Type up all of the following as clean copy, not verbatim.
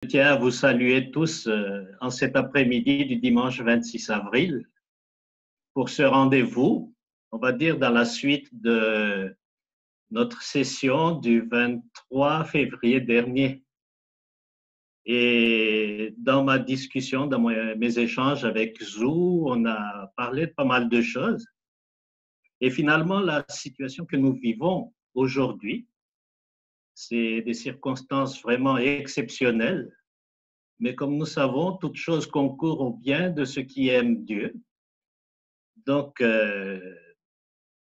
Je tiens à vous saluer tous en cet après-midi du dimanche 26 avril pour ce rendez-vous, on va dire dans la suite de notre session du 23 février dernier. Et dans ma discussion, dans mes échanges avec Zou, on a parlé de pas mal de choses. Et finalement, la situation que nous vivons aujourd'hui, c'est des circonstances vraiment exceptionnelles. Mais comme nous savons, toute chose concourt au bien de ceux qui aiment Dieu. Donc,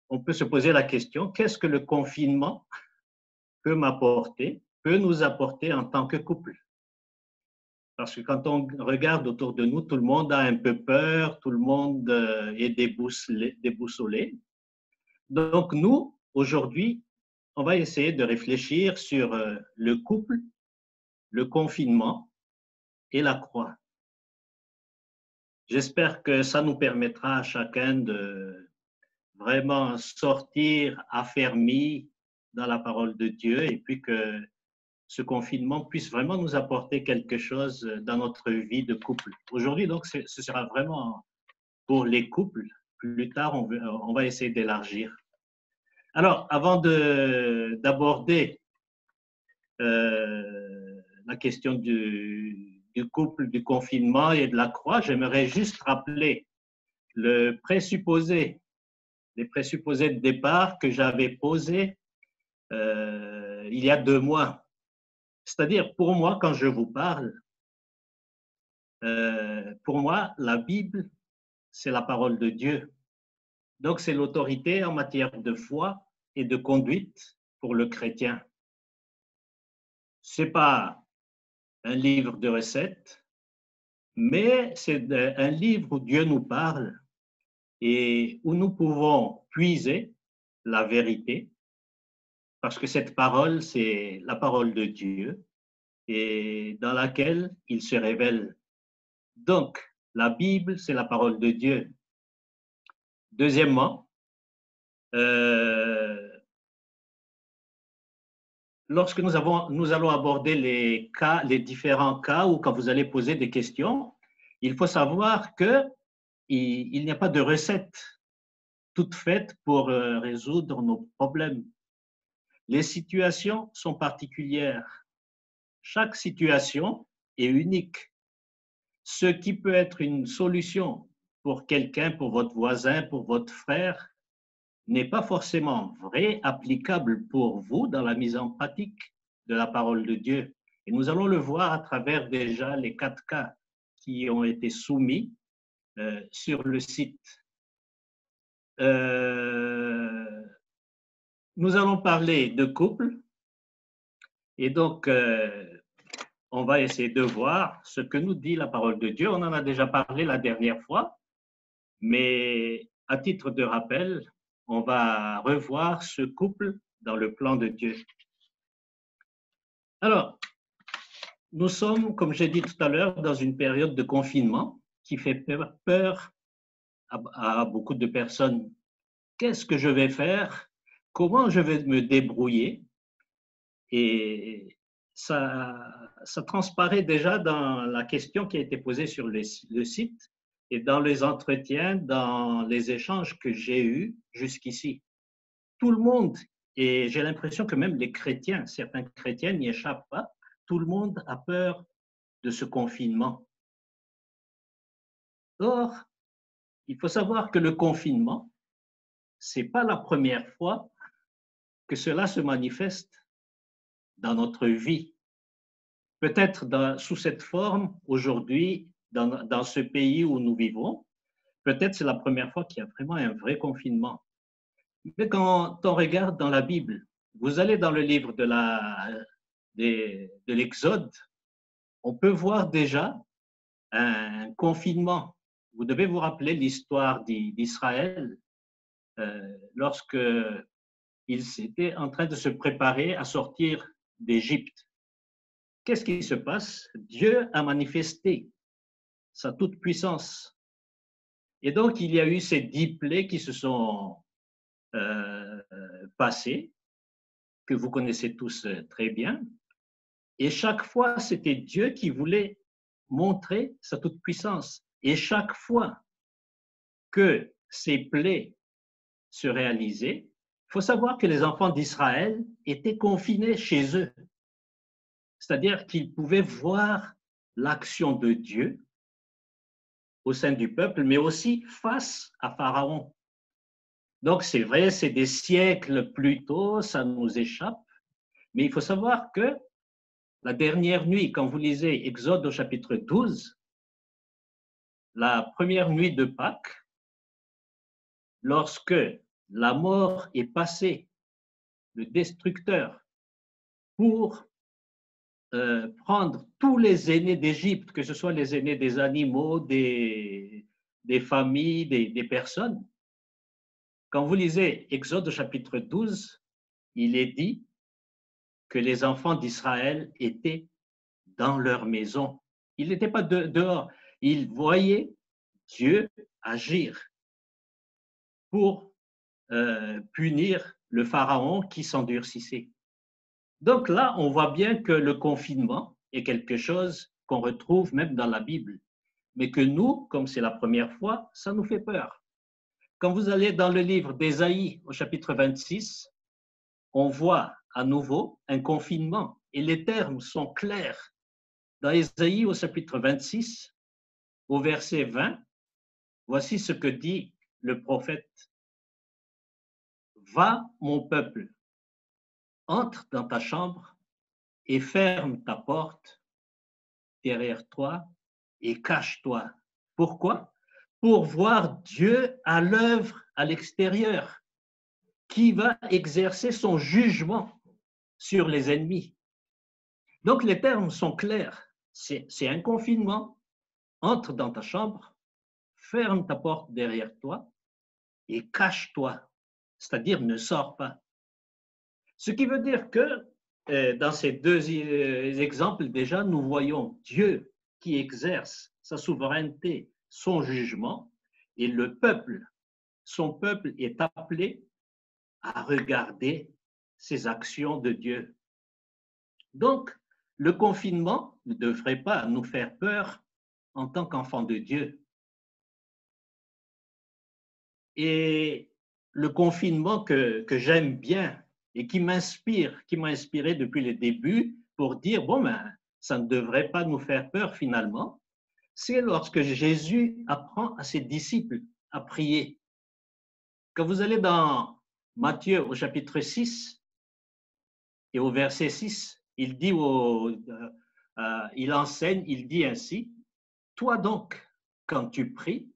on peut se poser la question, qu'est-ce que le confinement peut m'apporter, peut nous apporter en tant que couple? Parce que quand on regarde autour de nous, tout le monde a un peu peur, tout le monde est déboussolé. Donc, nous, aujourd'hui, on va essayer de réfléchir sur le couple, le confinement et la croix. J'espère que ça nous permettra à chacun de vraiment sortir affermi dans la parole de Dieu et puis que ce confinement puisse vraiment nous apporter quelque chose dans notre vie de couple. Aujourd'hui, donc, ce sera vraiment pour les couples. Plus tard, on va essayer d'élargir. Alors, avant d'aborder la question du couple, du confinement et de la croix, j'aimerais juste rappeler le présupposé les présupposés de départ que j'avais posés il y a 2 mois. C'est-à-dire, pour moi, quand je vous parle, pour moi, la Bible, c'est la parole de Dieu. Donc, c'est l'autorité en matière de foi et de conduite pour le chrétien. Ce n'est pas un livre de recettes, mais c'est un livre où Dieu nous parle et où nous pouvons puiser la vérité, parce que cette parole, c'est la parole de Dieu et dans laquelle il se révèle. Donc, la Bible, c'est la parole de Dieu. Deuxièmement, lorsque nous allons aborder les différents cas ou quand vous allez poser des questions, il faut savoir qu'il n'y a pas de recette toute faite pour résoudre nos problèmes. Les situations sont particulières. Chaque situation est unique. Ce qui peut être une solution pour quelqu'un, pour votre voisin, pour votre frère, n'est pas forcément vrai, applicable pour vous dans la mise en pratique de la parole de Dieu. Et nous allons le voir à travers déjà les 4 cas qui ont été soumis sur le site. Nous allons parler de couple et donc on va essayer de voir ce que nous dit la parole de Dieu. On en a déjà parlé la dernière fois, mais à titre de rappel, on va revoir ce couple dans le plan de Dieu. Alors, nous sommes, comme j'ai dit tout à l'heure, dans une période de confinement qui fait peur à beaucoup de personnes. Qu'est-ce que je vais faire? Comment je vais me débrouiller? Et ça transparaît déjà dans la question qui a été posée sur le site et dans les entretiens, dans les échanges que j'ai eus jusqu'ici. Tout le monde, et j'ai l'impression que même les chrétiens, certains chrétiens n'y échappent pas, tout le monde a peur de ce confinement. Or, il faut savoir que le confinement, ce n'est pas la première fois que cela se manifeste dans notre vie. Peut-être sous cette forme, aujourd'hui, dans ce pays où nous vivons, peut-être c'est la première fois qu'il y a vraiment un vrai confinement. Mais quand on regarde dans la Bible, vous allez dans le livre de l'Exode, on peut voir déjà un confinement. Vous devez vous rappeler l'histoire d'Israël lorsque ils étaient en train de se préparer à sortir d'Égypte. Qu'est-ce qui se passe? Dieu a manifesté sa toute-puissance. Et donc, il y a eu ces 10 plaies qui se sont passées, que vous connaissez tous très bien. Et chaque fois, c'était Dieu qui voulait montrer sa toute-puissance. Et chaque fois que ces plaies se réalisaient, il faut savoir que les enfants d'Israël étaient confinés chez eux. C'est-à-dire qu'ils pouvaient voir l'action de Dieu au sein du peuple, mais aussi face à Pharaon. Donc, c'est vrai, c'est des siècles plus tôt, ça nous échappe, mais il faut savoir que la dernière nuit, quand vous lisez Exode au chapitre 12, la première nuit de Pâques, lorsque la mort est passée, le destructeur, pour prendre tous les aînés d'Égypte, que ce soit les aînés des animaux, des familles, des personnes. Quand vous lisez Exode chapitre 12, il est dit que les enfants d'Israël étaient dans leur maison. Ils n'étaient pas dehors. Ils voyaient Dieu agir pour punir le Pharaon qui s'endurcissait. Donc là, on voit bien que le confinement est quelque chose qu'on retrouve même dans la Bible, mais que nous, comme c'est la première fois, ça nous fait peur. Quand vous allez dans le livre d'Ésaïe au chapitre 26, on voit à nouveau un confinement et les termes sont clairs. Dans Ésaïe au chapitre 26, au verset 20, voici ce que dit le prophète. Va, mon peuple, entre dans ta chambre et ferme ta porte derrière toi et cache-toi. Pourquoi? Pour voir Dieu à l'œuvre à l'extérieur, qui va exercer son jugement sur les ennemis. Donc les termes sont clairs. C'est un confinement. Entre dans ta chambre, ferme ta porte derrière toi et cache-toi, c'est-à-dire ne sors pas. Ce qui veut dire que dans ces deux exemples déjà, nous voyons Dieu qui exerce sa souveraineté, son jugement, et le peuple, son peuple est appelé à regarder ces actions de Dieu. Donc, le confinement ne devrait pas nous faire peur en tant qu'enfants de Dieu. Et le confinement que j'aime bien et qui m'a inspiré depuis le début pour dire, bon, ben, ça ne devrait pas nous faire peur finalement, c'est lorsque Jésus apprend à ses disciples à prier. Quand vous allez dans Matthieu au chapitre 6 et au verset 6, il dit, il enseigne, il dit ainsi, toi donc, quand tu pries,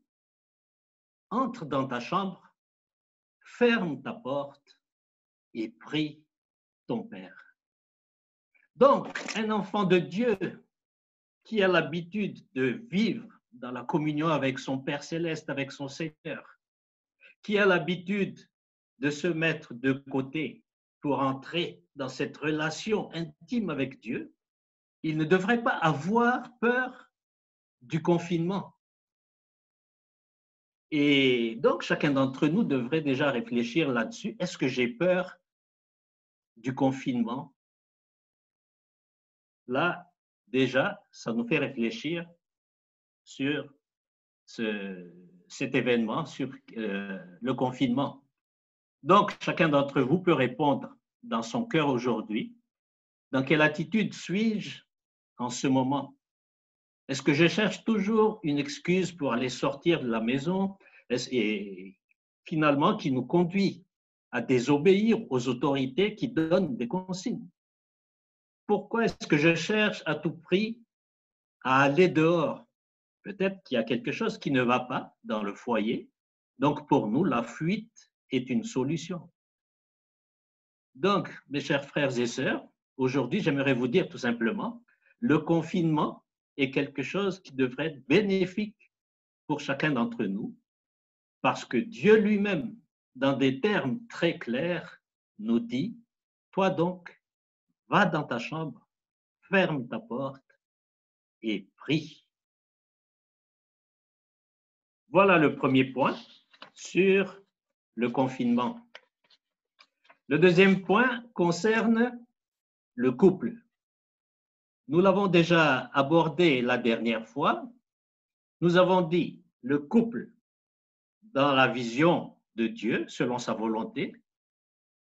entre dans ta chambre, ferme ta porte et prie ton Père. Donc, un enfant de Dieu qui a l'habitude de vivre dans la communion avec son Père céleste, avec son Seigneur, qui a l'habitude de se mettre de côté pour entrer dans cette relation intime avec Dieu, il ne devrait pas avoir peur du confinement. Et donc, chacun d'entre nous devrait déjà réfléchir là-dessus. Est-ce que j'ai peur du confinement? Là, déjà, ça nous fait réfléchir sur cet événement, sur le confinement. Donc, chacun d'entre vous peut répondre dans son cœur aujourd'hui, dans quelle attitude suis-je en ce moment? Est-ce que je cherche toujours une excuse pour aller sortir de la maison et finalement qui nous conduit à désobéir aux autorités qui donnent des consignes? Pourquoi est-ce que je cherche à tout prix à aller dehors? Peut-être qu'il y a quelque chose qui ne va pas dans le foyer. Donc, pour nous, la fuite est une solution. Donc, mes chers frères et sœurs, aujourd'hui, j'aimerais vous dire tout simplement, le confinement est quelque chose qui devrait être bénéfique pour chacun d'entre nous, parce que Dieu lui-même, dans des termes très clairs, nous dit, toi donc, va dans ta chambre, ferme ta porte et prie. Voilà le premier point sur le confinement. Le deuxième point concerne le couple. Nous l'avons déjà abordé la dernière fois. Nous avons dit le couple dans la vision de Dieu, selon sa volonté.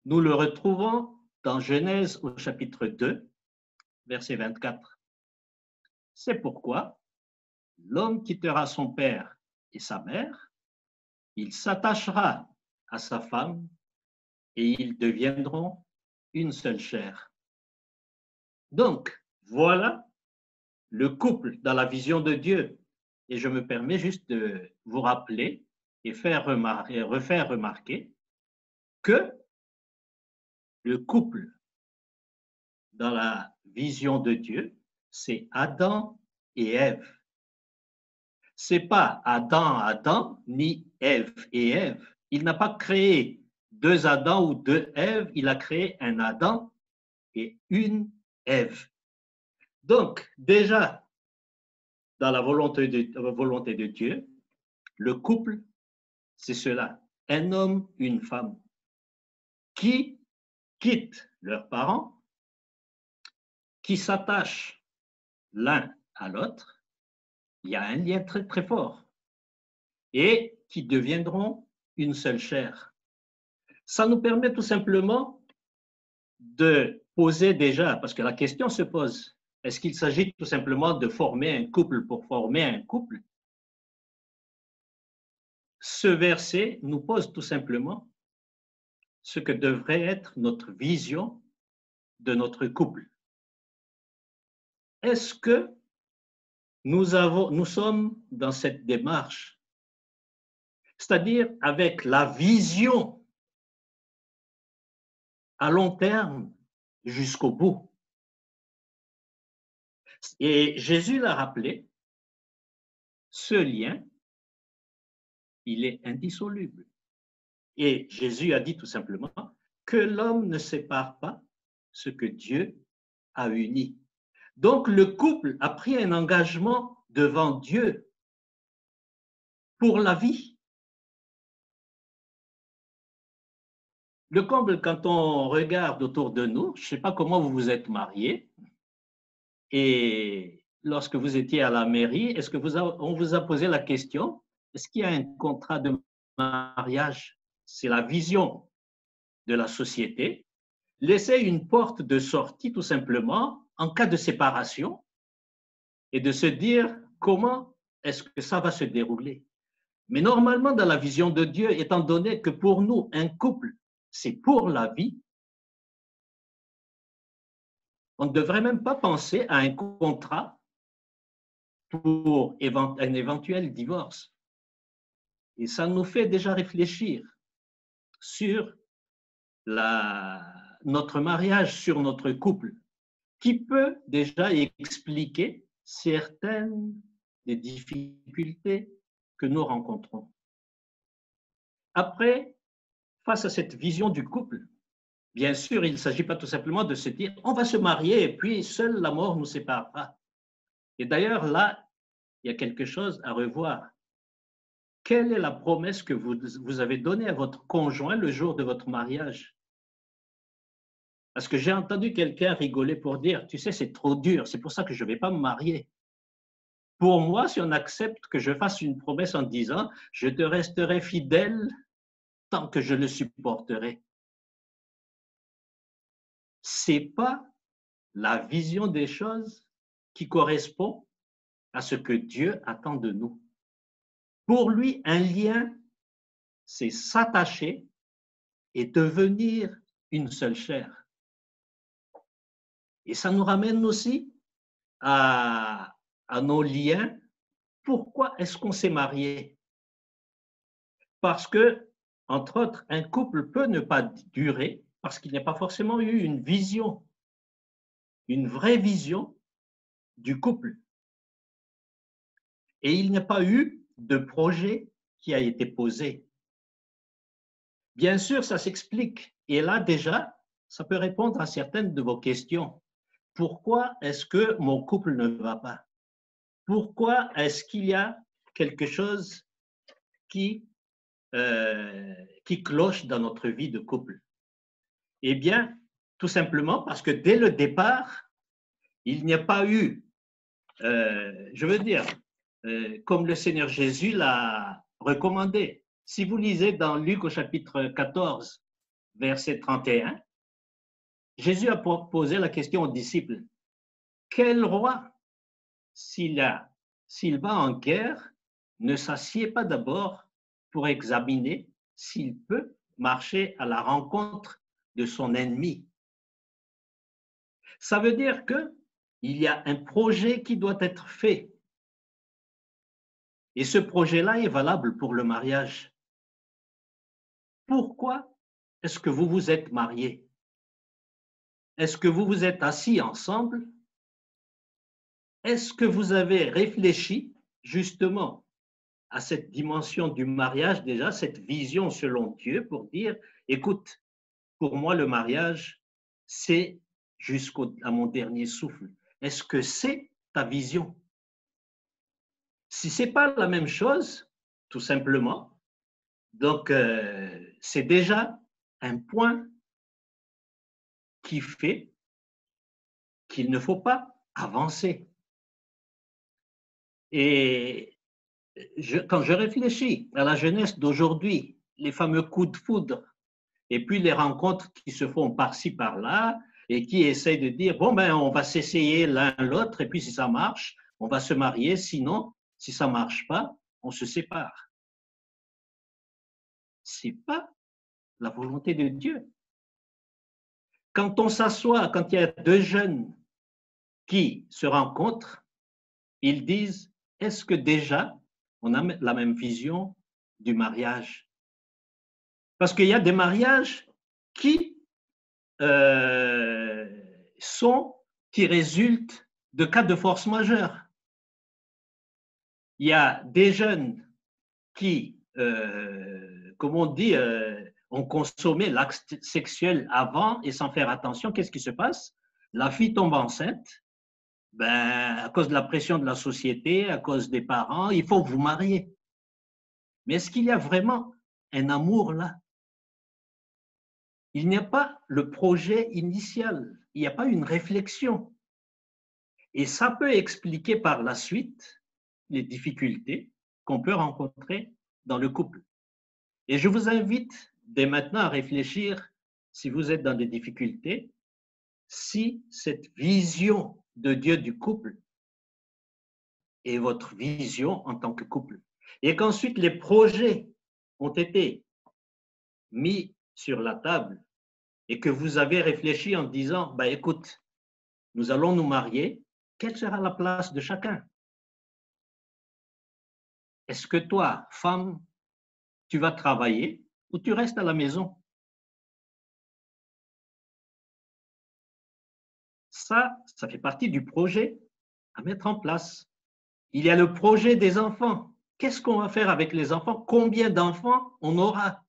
Nous le retrouvons dans Genèse au chapitre 2, verset 24. C'est pourquoi l'homme quittera son père et sa mère, il s'attachera à sa femme et ils deviendront une seule chair. Donc, voilà le couple dans la vision de Dieu. Et je me permets juste de vous rappeler et refaire remarquer que le couple dans la vision de Dieu, c'est Adam et Ève. C'est pas Adam, ni Ève et Ève. Il n'a pas créé deux Adam ou deux Ève, il a créé un Adam et une Ève. Donc, déjà, dans la volonté de Dieu, le couple, c'est cela, un homme, une femme, qui quittent leurs parents, qui s'attachent l'un à l'autre, il y a un lien très très fort, et qui deviendront une seule chair. Ça nous permet tout simplement de poser déjà, parce que la question se pose, est-ce qu'il s'agit tout simplement de former un couple pour former un couple? Ce verset nous pose tout simplement ce que devrait être notre vision de notre couple. Est-ce que nous sommes dans cette démarche, c'est-à-dire avec la vision à long terme jusqu'au bout? Et Jésus l'a rappelé, ce lien, il est indissoluble. Et Jésus a dit tout simplement que l'homme ne sépare pas ce que Dieu a uni. Donc le couple a pris un engagement devant Dieu pour la vie. Le comble, quand on regarde autour de nous, je ne sais pas comment vous vous êtes mariés, et lorsque vous étiez à la mairie, est-ce que on vous a posé la question, est-ce qu'il y a un contrat de mariage? C'est la vision de la société. Laisser une porte de sortie tout simplement en cas de séparation et de se dire comment est-ce que ça va se dérouler. Mais normalement, dans la vision de Dieu, étant donné que pour nous, un couple, c'est pour la vie, on ne devrait même pas penser à un contrat pour un éventuel divorce. Et ça nous fait déjà réfléchir sur notre mariage, sur notre couple, qui peut déjà expliquer certaines des difficultés que nous rencontrons. Après, face à cette vision du couple, bien sûr, il ne s'agit pas tout simplement de se dire on va se marier et puis seule la mort nous séparera. Et d'ailleurs, là, il y a quelque chose à revoir. Quelle est la promesse que vous avez donnée à votre conjoint le jour de votre mariage? Parce que j'ai entendu quelqu'un rigoler pour dire, tu sais, c'est trop dur, c'est pour ça que je ne vais pas me marier. Pour moi, si on accepte que je fasse une promesse en disant, je te resterai fidèle tant que je le supporterai, ce n'est pas la vision des choses qui correspond à ce que Dieu attend de nous. Pour lui, un lien, c'est s'attacher et devenir une seule chair. Et ça nous ramène aussi à nos liens. Pourquoi est-ce qu'on s'est marié? Parce que, entre autres, un couple peut ne pas durer parce qu'il n'y a pas forcément eu une vision, une vraie vision du couple. Et il n'y a pas eu de projet qui a été posé. Bien sûr, ça s'explique. Et là, déjà, ça peut répondre à certaines de vos questions. Pourquoi est-ce que mon couple ne va pas? Pourquoi est-ce qu'il y a quelque chose qui cloche dans notre vie de couple? Eh bien, tout simplement parce que dès le départ, il n'y a pas eu, je veux dire, comme le Seigneur Jésus l'a recommandé. Si vous lisez dans Luc au chapitre 14, verset 31, Jésus a posé la question aux disciples, quel roi, s'il va en guerre, ne s'assied pas d'abord pour examiner s'il peut marcher à la rencontre de son ennemi? Ça veut dire qu'il y a un projet qui doit être fait. Et ce projet-là est valable pour le mariage. Pourquoi est-ce que vous vous êtes mariés? Est-ce que vous vous êtes assis ensemble? Est-ce que vous avez réfléchi justement à cette dimension du mariage déjà, cette vision selon Dieu pour dire, écoute, pour moi le mariage, c'est jusqu'à mon dernier souffle. Est-ce que c'est ta vision? Si ce n'est pas la même chose, tout simplement, donc c'est déjà un point qui fait qu'il ne faut pas avancer. Et quand je réfléchis à la jeunesse d'aujourd'hui, les fameux coups de foudre, et puis les rencontres qui se font par-ci, par-là, et qui essayent de dire, bon, ben, on va s'essayer l'un l'autre, et puis si ça marche, on va se marier, sinon, si ça ne marche pas, on se sépare. Ce n'est pas la volonté de Dieu. Quand on s'assoit, quand il y a deux jeunes qui se rencontrent, ils disent, est-ce que déjà on a la même vision du mariage? Parce qu'il y a des mariages qui qui résultent de cas de force majeure. Il y a des jeunes qui, comme on dit, ont consommé l'acte sexuel avant et sans faire attention. Qu'est-ce qui se passe? La fille tombe enceinte, ben, à cause de la pression de la société, à cause des parents, il faut vous marier. Mais est-ce qu'il y a vraiment un amour là? Il n'y a pas le projet initial, il n'y a pas une réflexion. Et ça peut expliquer par la suite les difficultés qu'on peut rencontrer dans le couple. Et je vous invite dès maintenant à réfléchir, si vous êtes dans des difficultés, si cette vision de Dieu du couple est votre vision en tant que couple. Et qu'ensuite les projets ont été mis sur la table et que vous avez réfléchi en disant, bah, écoute, nous allons nous marier, quelle sera la place de chacun? Est-ce que toi, femme, tu vas travailler ou tu restes à la maison? Ça fait partie du projet à mettre en place. Il y a le projet des enfants. Qu'est-ce qu'on va faire avec les enfants? Combien d'enfants on aura?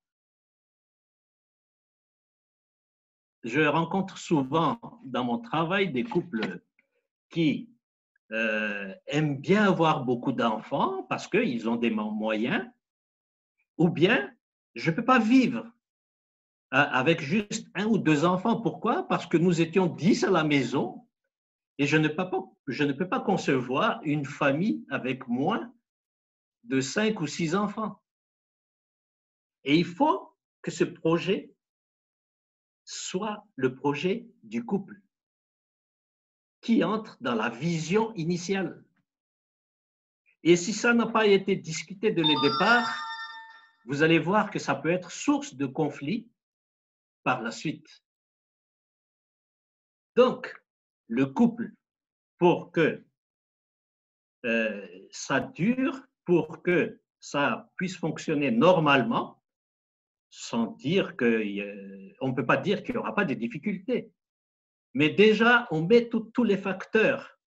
Je rencontre souvent dans mon travail des couples qui aiment bien avoir beaucoup d'enfants parce qu'ils ont des moyens, ou bien je ne peux pas vivre avec juste un ou deux enfants. Pourquoi? Parce que nous étions 10 à la maison et je ne peux pas concevoir une famille avec moins de 5 ou 6 enfants. Et il faut que ce projet soit le projet du couple qui entre dans la vision initiale. Et si ça n'a pas été discuté dès le départ, vous allez voir que ça peut être source de conflit par la suite. Donc, le couple, pour que ça dure, pour que ça puisse fonctionner normalement, sans dire qu'on ne peut pas dire qu'il n'y aura pas de difficultés. Mais déjà, on met tous les facteurs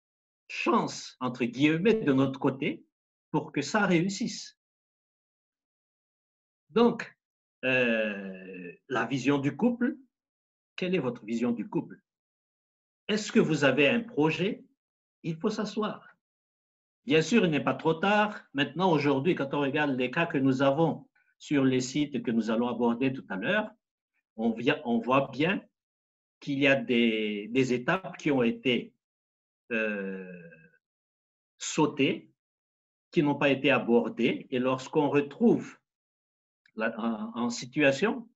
chance, entre guillemets, de notre côté pour que ça réussisse. Donc, la vision du couple, quelle est votre vision du couple? Est-ce que vous avez un projet? Il faut s'asseoir. Bien sûr, il n'est pas trop tard. Maintenant, aujourd'hui, quand on regarde les cas que nous avons sur les sites que nous allons aborder tout à l'heure, on voit bien qu'il y a des étapes qui ont été sautés, qui n'ont pas été abordés. Et lorsqu'on retrouve en situation,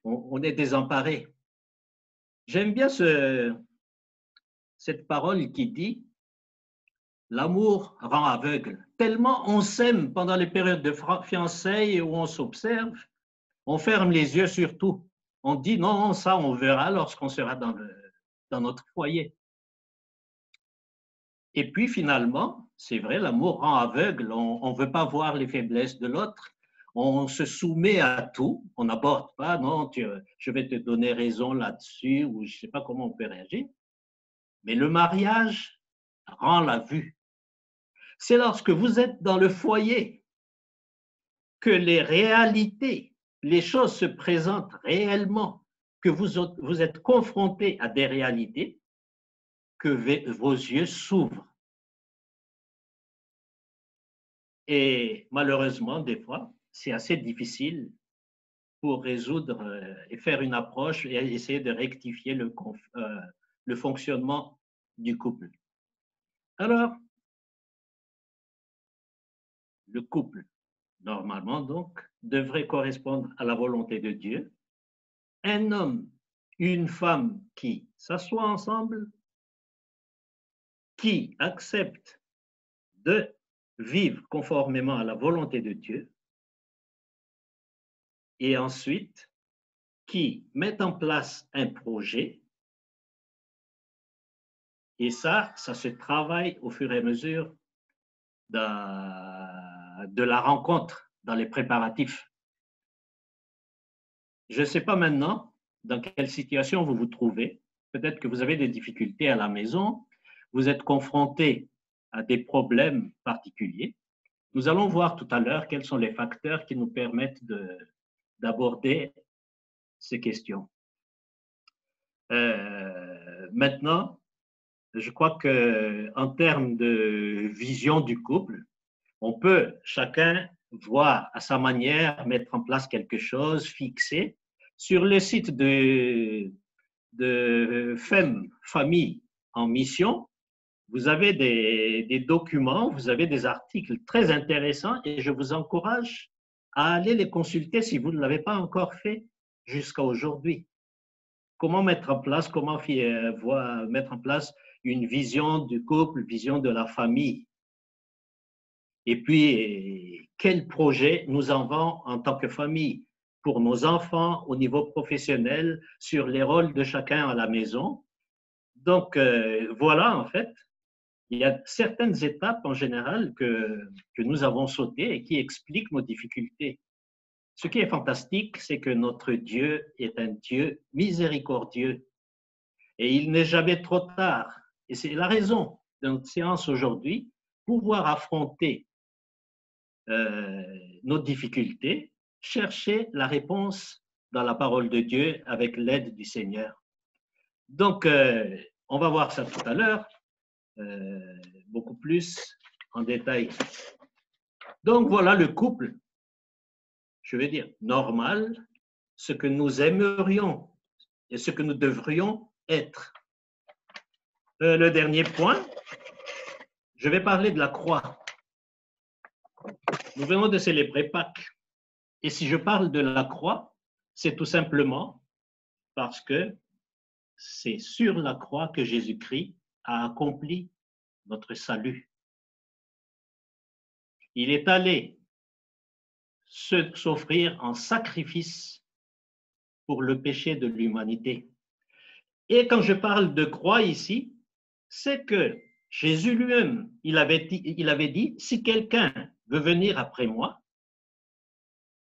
on est désemparé. J'aime bien cette parole qui dit « L'amour rend aveugle ». Tellement on s'aime pendant les périodes de fiançailles où on s'observe, on ferme les yeux sur tout. On dit « Non, ça, on verra lorsqu'on sera dans notre foyer ». Et puis finalement, c'est vrai, l'amour rend aveugle. On ne veut pas voir les faiblesses de l'autre. On se soumet à tout. On n'aborde pas, non, je vais te donner raison là-dessus, ou je ne sais pas comment on peut réagir. Mais le mariage rend la vue. C'est lorsque vous êtes dans le foyer que les réalités, les choses se présentent réellement, que vous êtes confronté à des réalités, que vos yeux s'ouvrent. Et malheureusement, des fois, c'est assez difficile pour résoudre et faire une approche et essayer de rectifier le fonctionnement du couple. Alors, le couple, normalement donc, devrait correspondre à la volonté de Dieu. Un homme, une femme qui s'assoient ensemble, qui acceptent de vivre conformément à la volonté de Dieu, et ensuite qui mettent en place un projet. Et ça se travaille au fur et à mesure de la rencontre, dans les préparatifs. Je ne sais pas maintenant dans quelle situation vous vous trouvez. Peut-être que vous avez des difficultés à la maison, vous êtes confronté à des problèmes particuliers. Nous allons voir tout à l'heure quels sont les facteurs qui nous permettent d'aborder ces questions. Maintenant, je crois qu'en termes de vision du couple, on peut chacun voir à sa manière, mettre en place quelque chose, fixer. Sur le site de FEM, Famille en Mission, vous avez des documents, vous avez des articles très intéressants et je vous encourage à aller les consulter si vous ne l'avez pas encore fait jusqu'à aujourd'hui. Comment mettre en place, mettre en place une vision du couple, vision de la famille. Et puis, quel projet nous avons en tant que famille pour nos enfants au niveau professionnel, sur les rôles de chacun à la maison. Donc, voilà, en fait, il y a certaines étapes en général que nous avons sautées et qui expliquent nos difficultés. Ce qui est fantastique, c'est que notre Dieu est un Dieu miséricordieux et il n'est jamais trop tard. Et c'est la raison de notre séance aujourd'hui, pouvoir affronter nos difficultés, chercher la réponse dans la parole de Dieu avec l'aide du Seigneur. Donc, on va voir ça tout à l'heure, beaucoup plus en détail. Donc, voilà le couple, je veux dire, normal, ce que nous aimerions et ce que nous devrions être. Le dernier point, je vais parler de la croix. Nous venons de célébrer Pâques. Et si je parle de la croix, c'est tout simplement parce que c'est sur la croix que Jésus-Christ a accompli notre salut. Il est allé s'offrir en sacrifice pour le péché de l'humanité. Et quand je parle de croix ici, c'est que Jésus lui-même, il avait dit, si quelqu'un veut venir après moi,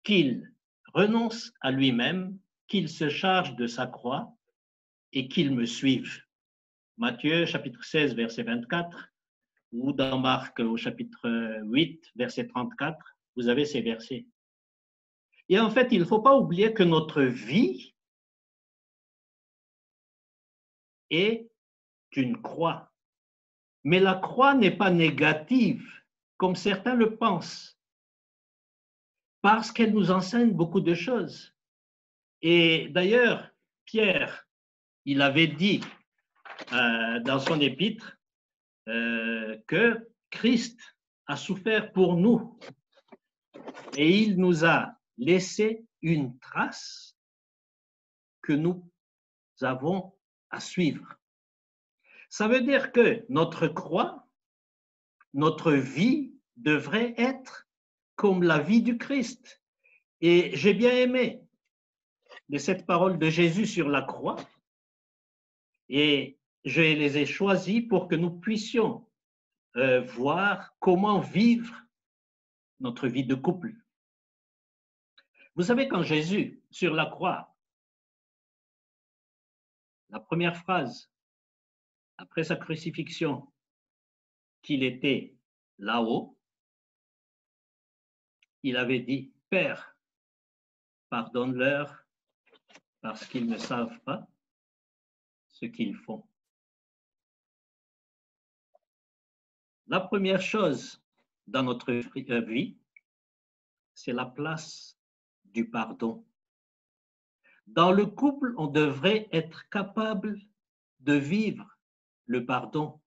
qu'il renonce à lui-même, qu'il se charge de sa croix et qu'il me suive. Matthieu chapitre 16, verset 24, ou dans Marc au chapitre 8, verset 34, vous avez ces versets. Et en fait, il ne faut pas oublier que notre vie est une croix. Mais la croix n'est pas négative, comme certains le pensent, parce qu'elle nous enseigne beaucoup de choses. Et d'ailleurs, Pierre, il avait dit dans son épître, que Christ a souffert pour nous et il nous a laissé une trace que nous avons à suivre. Ça veut dire que notre croix, notre vie devrait être comme la vie du Christ. Et j'ai bien aimé de cette parole de Jésus sur la croix et je les ai choisis pour que nous puissions voir comment vivre notre vie de couple. Vous savez, quand Jésus, sur la croix, la première phrase, après sa crucifixion, qu'il était là-haut, il avait dit, « Père, pardonne-leur parce qu'ils ne savent pas ce qu'ils font. » La première chose dans notre vie, c'est la place du pardon. Dans le couple, on devrait être capable de vivre le pardon.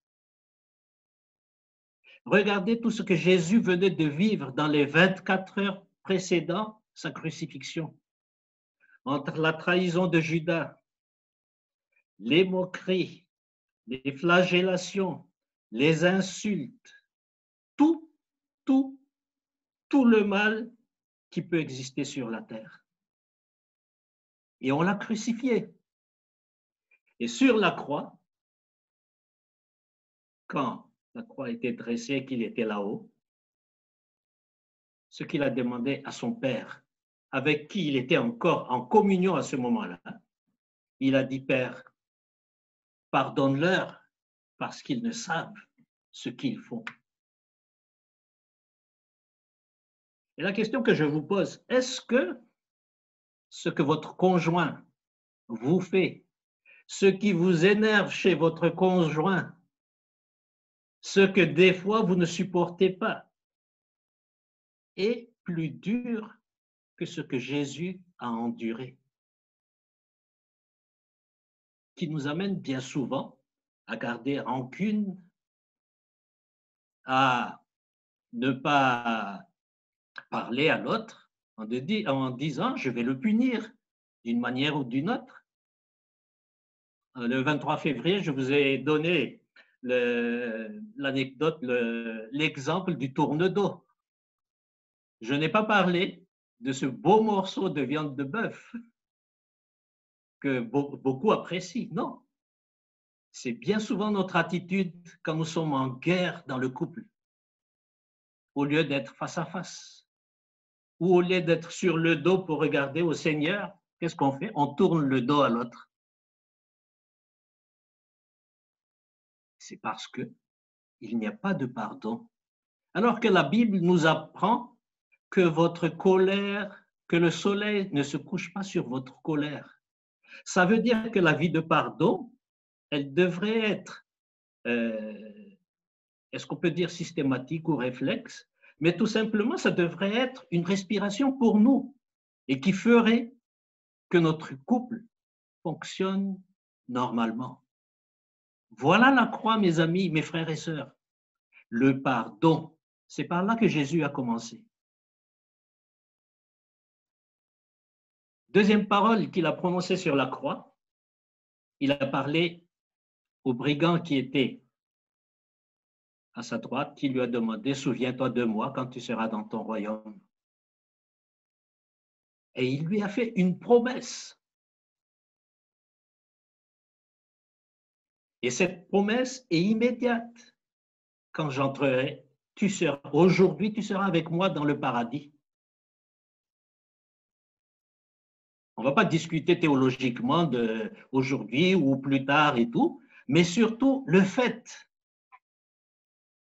Regardez tout ce que Jésus venait de vivre dans les 24 heures précédant sa crucifixion. Entre la trahison de Judas, les moqueries, les flagellations, les insultes, tout le mal qui peut exister sur la terre. Et on l'a crucifié. Et sur la croix, quand la croix était dressée, qu'il était là-haut, ce qu'il a demandé à son Père, avec qui il était encore en communion à ce moment-là, il a dit, « Père, pardonne-leur parce qu'ils ne savent ce qu'ils font. » Et la question que je vous pose, est-ce que ce que votre conjoint vous fait, ce qui vous énerve chez votre conjoint, ce que des fois vous ne supportez pas, est plus dur que ce que Jésus a enduré, qui nous amène bien souvent à garder rancune, à ne pas parler à l'autre en disant « je vais le punir d'une manière ou d'une autre ». Le 23 février, je vous ai donné l'anecdote, l'exemple du tourne-dos. Je n'ai pas parlé de ce beau morceau de viande de bœuf que beaucoup apprécient. Non, c'est bien souvent notre attitude quand nous sommes en guerre dans le couple. Au lieu d'être face à face, ou au lieu d'être sur le dos pour regarder au Seigneur, qu'est-ce qu'on fait? On tourne le dos à l'autre. C'est parce qu'il n'y a pas de pardon. Alors que la Bible nous apprend que votre colère, que le soleil ne se couche pas sur votre colère. Ça veut dire que la vie de pardon, elle devrait être, est-ce qu'on peut dire systématique ou réflexe, mais tout simplement, ça devrait être une respiration pour nous et qui ferait que notre couple fonctionne normalement. Voilà la croix, mes amis, mes frères et sœurs. Le pardon, c'est par là que Jésus a commencé. Deuxième parole qu'il a prononcée sur la croix, il a parlé au brigand qui était à sa droite, qui lui a demandé « Souviens-toi de moi quand tu seras dans ton royaume ». Et il lui a fait une promesse. Et cette promesse est immédiate. Quand j'entrerai, aujourd'hui, tu seras avec moi dans le paradis. On ne va pas discuter théologiquement de aujourd'hui ou plus tard et tout, mais surtout le fait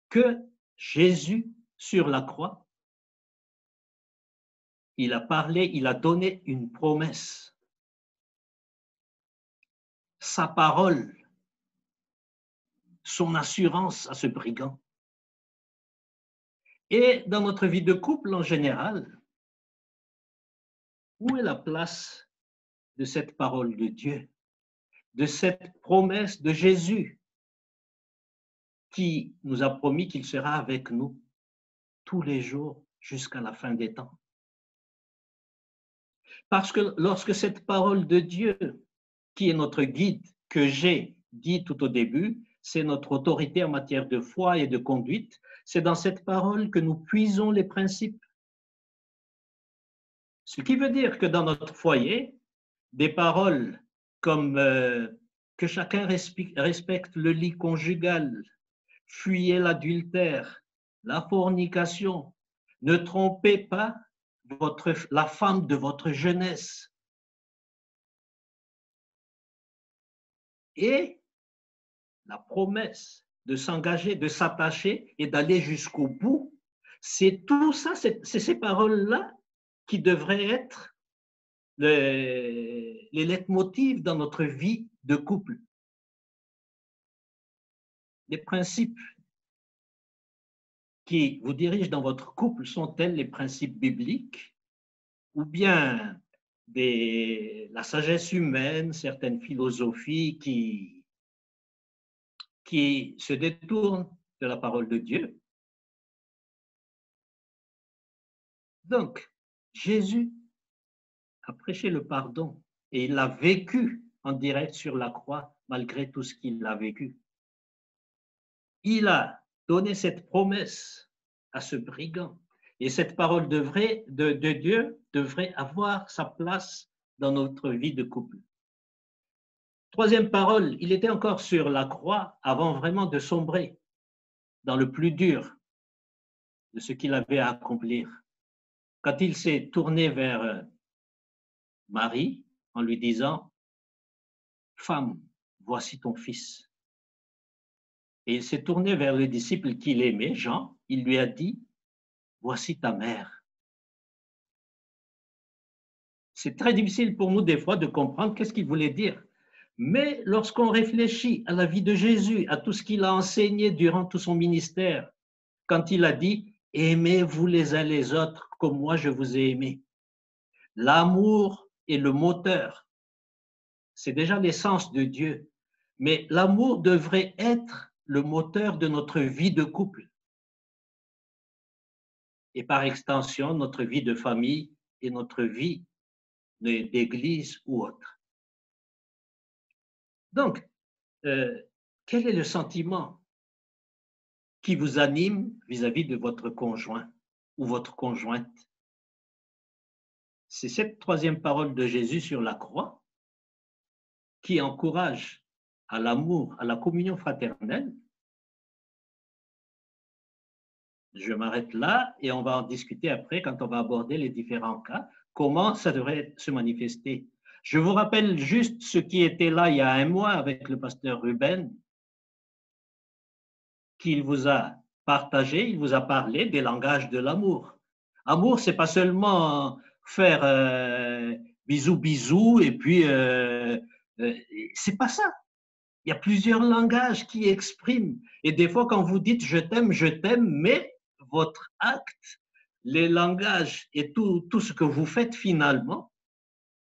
que Jésus, sur la croix, il a parlé, il a donné une promesse. Sa parole, son assurance à ce brigand. Et dans notre vie de couple en général, où est la place de cette parole de Dieu, de cette promesse de Jésus? qui nous a promis qu'il sera avec nous tous les jours jusqu'à la fin des temps. Parce que lorsque cette parole de Dieu, qui est notre guide, que j'ai dit tout au début, c'est notre autorité en matière de foi et de conduite, c'est dans cette parole que nous puisons les principes. Ce qui veut dire que dans notre foyer, des paroles comme que chacun respecte le lit conjugal, fuyez l'adultère, la fornication, ne trompez pas la femme de votre jeunesse. Et la promesse de s'engager, de s'attacher et d'aller jusqu'au bout, c'est tout ça, c'est ces paroles-là qui devraient être les leitmotifs dans notre vie de couple. Les principes qui vous dirigent dans votre couple sont-elles les principes bibliques ou bien la sagesse humaine, certaines philosophies qui se détournent de la parole de Dieu? Donc, Jésus a prêché le pardon et il l'a vécu en direct sur la croix malgré tout ce qu'il a vécu. Il a donné cette promesse à ce brigand et cette parole de Dieu devrait avoir sa place dans notre vie de couple. Troisième parole, il était encore sur la croix avant vraiment de sombrer dans le plus dur de ce qu'il avait à accomplir. Quand il s'est tourné vers Marie en lui disant « Femme, voici ton fils ». Et il s'est tourné vers le disciple qu'il aimait, Jean, il lui a dit « Voici ta mère ». C'est très difficile pour nous des fois de comprendre qu'est-ce qu'il voulait dire. Mais lorsqu'on réfléchit à la vie de Jésus, à tout ce qu'il a enseigné durant tout son ministère, quand il a dit « Aimez-vous les uns les autres comme moi je vous ai aimé ». L'amour est le moteur. C'est déjà l'essence de Dieu. Mais l'amour devrait être le moteur de notre vie de couple. Et par extension, notre vie de famille et notre vie d'église ou autre. Donc, quel est le sentiment qui vous anime vis-à-vis de votre conjoint ou votre conjointe? C'est cette troisième parole de Jésus sur la croix qui encourage à l'amour, à la communion fraternelle. Je m'arrête là et on va en discuter après quand on va aborder les différents cas, comment ça devrait se manifester. Je vous rappelle juste ce qui était là il y a un mois avec le pasteur Ruben, qu'il vous a partagé, il vous a parlé des langages de l'amour. Amour, c'est pas seulement faire bisous, bisous, et puis c'est pas ça. Il y a plusieurs langages qui expriment. Et des fois, quand vous dites je t'aime, mais votre acte, les langages et tout ce que vous faites finalement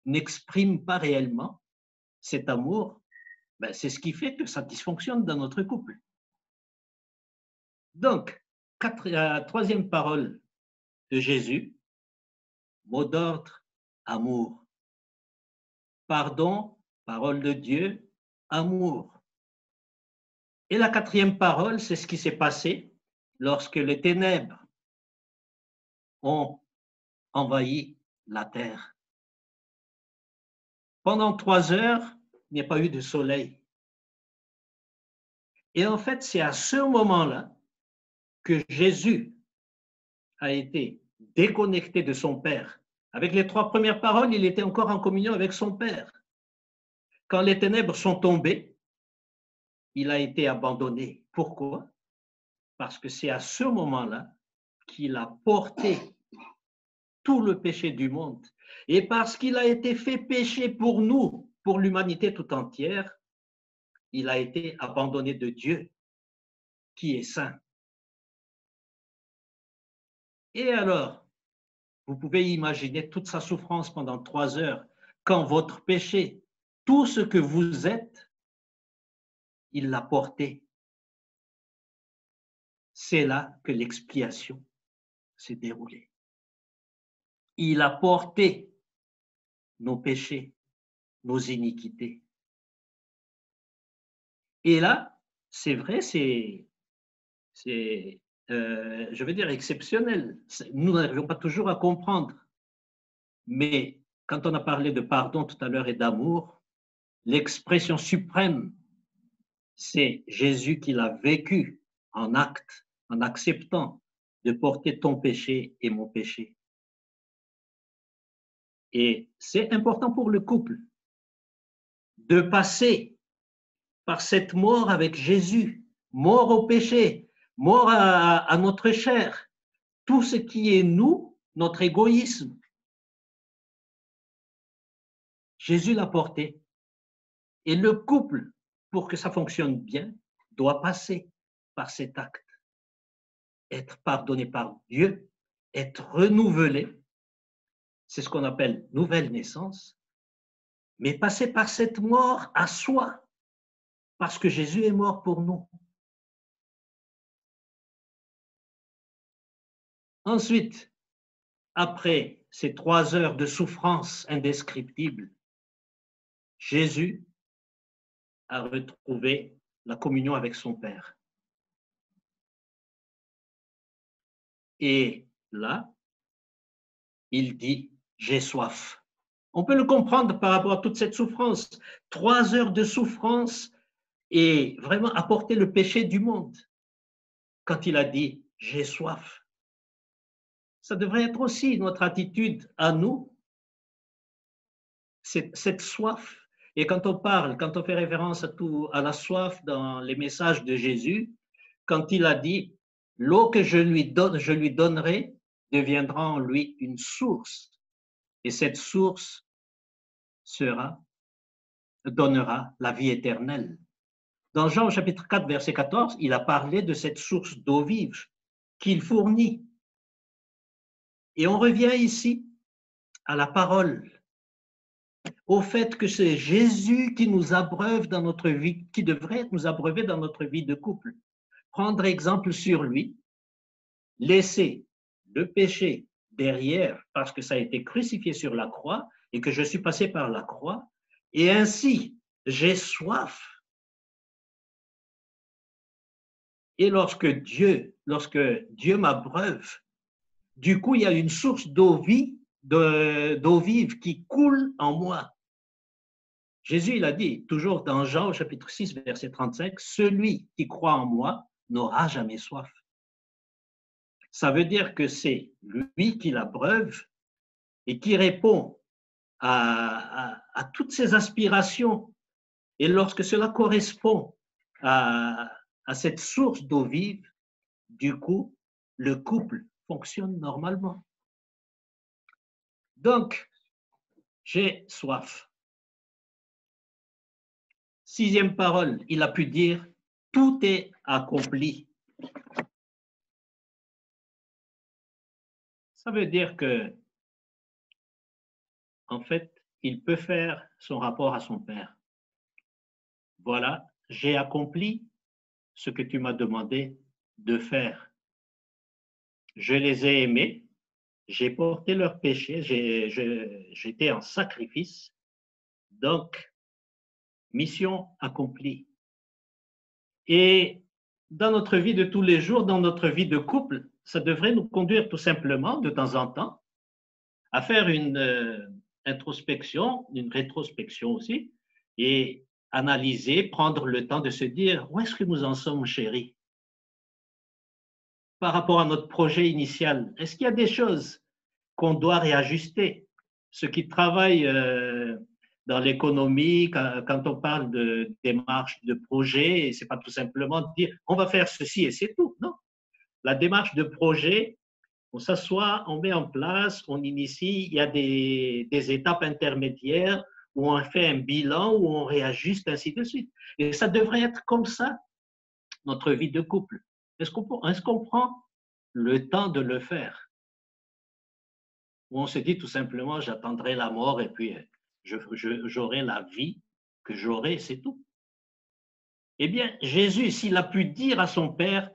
n'expriment pas réellement cet amour. Ben, c'est ce qui fait que ça dysfonctionne dans notre couple. Donc, troisième parole de Jésus, mot d'ordre, amour. Pardon, parole de Dieu, amour. Et la quatrième parole, c'est ce qui s'est passé lorsque les ténèbres ont envahi la terre. Pendant 3 heures, il n'y a pas eu de soleil. Et en fait, c'est à ce moment-là que Jésus a été déconnecté de son Père. Avec les 3 premières paroles, il était encore en communion avec son Père. Quand les ténèbres sont tombées, il a été abandonné. Pourquoi? Parce que c'est à ce moment-là qu'il a porté tout le péché du monde. Et parce qu'il a été fait péché pour nous, pour l'humanité tout entière, il a été abandonné de Dieu, qui est saint. Et alors, vous pouvez imaginer toute sa souffrance pendant 3 heures, quand votre péché, tout ce que vous êtes, il l'a porté. c'est là que l'expiation s'est déroulée. Il a porté nos péchés, nos iniquités. Et là, c'est vrai, je veux dire, exceptionnel. Nous n'arrivons pas toujours à comprendre. Mais quand on a parlé de pardon tout à l'heure et d'amour, l'expression suprême, c'est Jésus qui l'a vécu en acte, en acceptant de porter ton péché et mon péché. Et c'est important pour le couple de passer par cette mort avec Jésus, mort au péché, mort à notre chair, tout ce qui est nous, notre égoïsme. Jésus l'a porté. Et le couple, pour que ça fonctionne bien, doit passer par cet acte. Être pardonné par Dieu, être renouvelé, c'est ce qu'on appelle nouvelle naissance, mais passer par cette mort à soi, parce que Jésus est mort pour nous. Ensuite, après ces 3 heures de souffrance indescriptible, Jésus a retrouvé la communion avec son Père. Et là, il dit, j'ai soif. On peut le comprendre par rapport à toute cette souffrance. 3 heures de souffrance et vraiment apporter le péché du monde. Quand il a dit, j'ai soif. Ça devrait être aussi notre attitude à nous, cette soif. Et quand on parle, quand on fait référence à la soif dans les messages de Jésus, quand il a dit, l'eau que je lui donnerai deviendra en lui une source. Et cette source donnera la vie éternelle. Dans Jean chapitre 4, verset 14, il a parlé de cette source d'eau vive qu'il fournit. Et on revient ici à la parole, au fait que c'est Jésus qui nous abreuve dans notre vie, qui devrait nous abreuver dans notre vie de couple. Prendre exemple sur lui, laisser le péché derrière parce que ça a été crucifié sur la croix et que je suis passé par la croix, et ainsi j'ai soif. Et lorsque Dieu m'abreuve, du coup, il y a une source d'eau vive qui coule en moi. Jésus, il a dit, toujours dans Jean au chapitre 6, verset 35, « Celui qui croit en moi n'aura jamais soif. » Ça veut dire que c'est lui qui l'abreuve et qui répond à toutes ses aspirations. Et lorsque cela correspond à cette source d'eau vive, du coup, le couple fonctionne normalement. Donc, j'ai soif. 6e parole, il a pu dire, tout est accompli. Ça veut dire que, en fait, il peut faire son rapport à son Père. Voilà, j'ai accompli ce que tu m'as demandé de faire. Je les ai aimés, j'ai porté leurs péchés, j'étais en sacrifice, donc mission accomplie. Et dans notre vie de tous les jours, dans notre vie de couple, ça devrait nous conduire tout simplement, de temps en temps, à faire une introspection, une rétrospection aussi, et analyser, prendre le temps de se dire, où est-ce que nous en sommes, chéris? Par rapport à notre projet initial, est-ce qu'il y a des choses qu'on doit réajuster? Ceux qui travaillent dans l'économie, quand on parle de démarche de projet, ce n'est pas tout simplement dire on va faire ceci et c'est tout. Non. La démarche de projet, on s'assoit, on met en place, on initie, il y a des étapes intermédiaires où on fait un bilan, où on réajuste, ainsi de suite. Et ça devrait être comme ça, notre vie de couple. Est-ce qu'on prend le temps de le faire? Ou on se dit tout simplement, j'attendrai la mort et puis j'aurai la vie que j'aurai, c'est tout. Eh bien, Jésus, s'il a pu dire à son Père,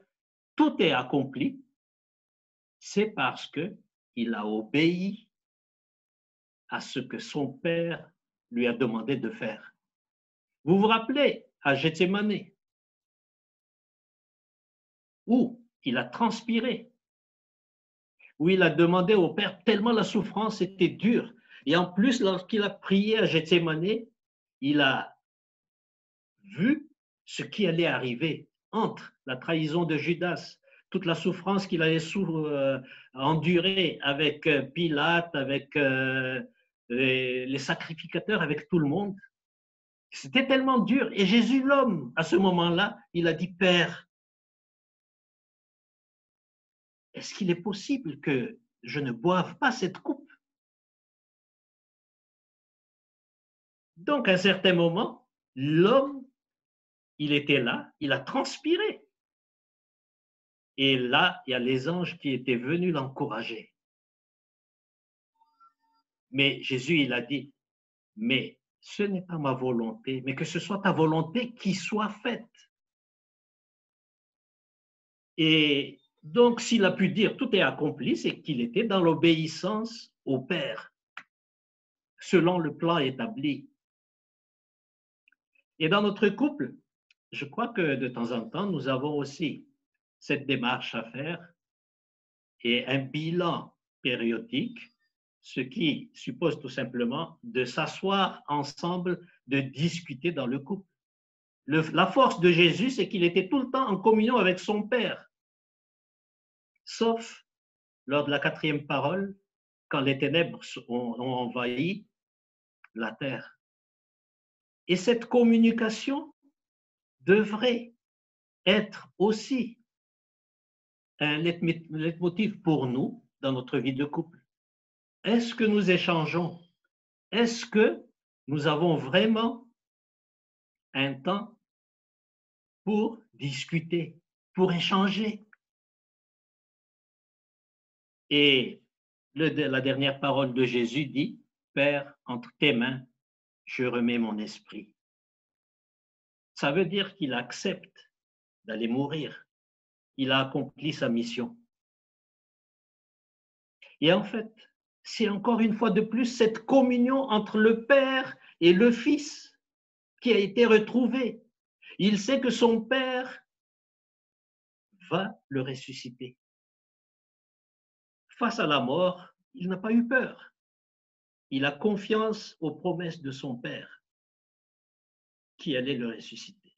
tout est accompli, c'est parce qu'il a obéi à ce que son Père lui a demandé de faire. Vous vous rappelez à Gethsémani, où il a transpiré, où il a demandé au Père, tellement la souffrance était dure. Et en plus, lorsqu'il a prié à Gethsémani, il a vu ce qui allait arriver entre la trahison de Judas, toute la souffrance qu'il allait endurer avec Pilate, avec les sacrificateurs, avec tout le monde. C'était tellement dur. Et Jésus, l'homme, à ce moment-là, il a dit, Père, est-ce qu'il est possible que je ne boive pas cette coupe? Donc, à un certain moment, l'homme, il était là, il a transpiré. Et là, il y a les anges qui étaient venus l'encourager. Mais Jésus, il a dit, mais ce n'est pas ma volonté, mais que ce soit ta volonté qui soit faite. Et donc, s'il a pu dire tout est accompli, c'est qu'il était dans l'obéissance au Père, selon le plan établi. Et dans notre couple, je crois que de temps en temps, nous avons aussi cette démarche à faire et un bilan périodique, ce qui suppose tout simplement de s'asseoir ensemble, de discuter dans le couple. La force de Jésus, c'est qu'il était tout le temps en communion avec son Père, sauf lors de la 4e parole, quand les ténèbres ont envahi la terre. Et cette communication devrait être aussi un leitmotiv pour nous dans notre vie de couple. Est-ce que nous échangeons? Est-ce que nous avons vraiment un temps pour discuter, pour échanger? Et la dernière parole de Jésus dit, Père, entre tes mains, je remets mon esprit. Ça veut dire qu'il accepte d'aller mourir. Il a accompli sa mission. Et en fait, c'est encore une fois de plus cette communion entre le Père et le Fils qui a été retrouvée. Il sait que son Père va le ressusciter. Face à la mort, il n'a pas eu peur. Il a confiance aux promesses de son Père qui allait le ressusciter.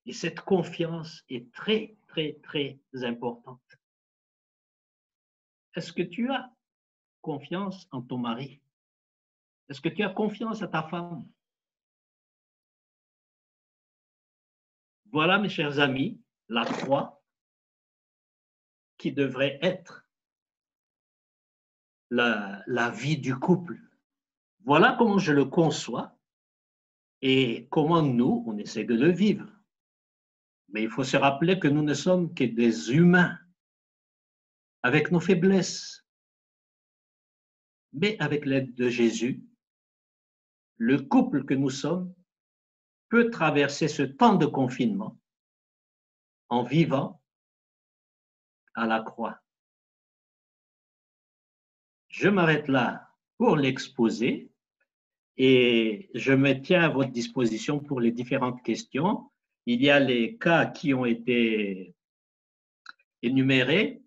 Et cette confiance est très, très, très importante. Est-ce que tu as confiance en ton mari? Est-ce que tu as confiance à ta femme? Voilà, mes chers amis, la croix qui devrait être la vie du couple. Voilà comment je le conçois et comment nous, on essaie de le vivre. Mais il faut se rappeler que nous ne sommes que des humains avec nos faiblesses. Mais avec l'aide de Jésus, le couple que nous sommes peut traverser ce temps de confinement en vivant à la croix. Je m'arrête là pour l'exposer et je me tiens à votre disposition pour les différentes questions. Il y a les cas qui ont été énumérés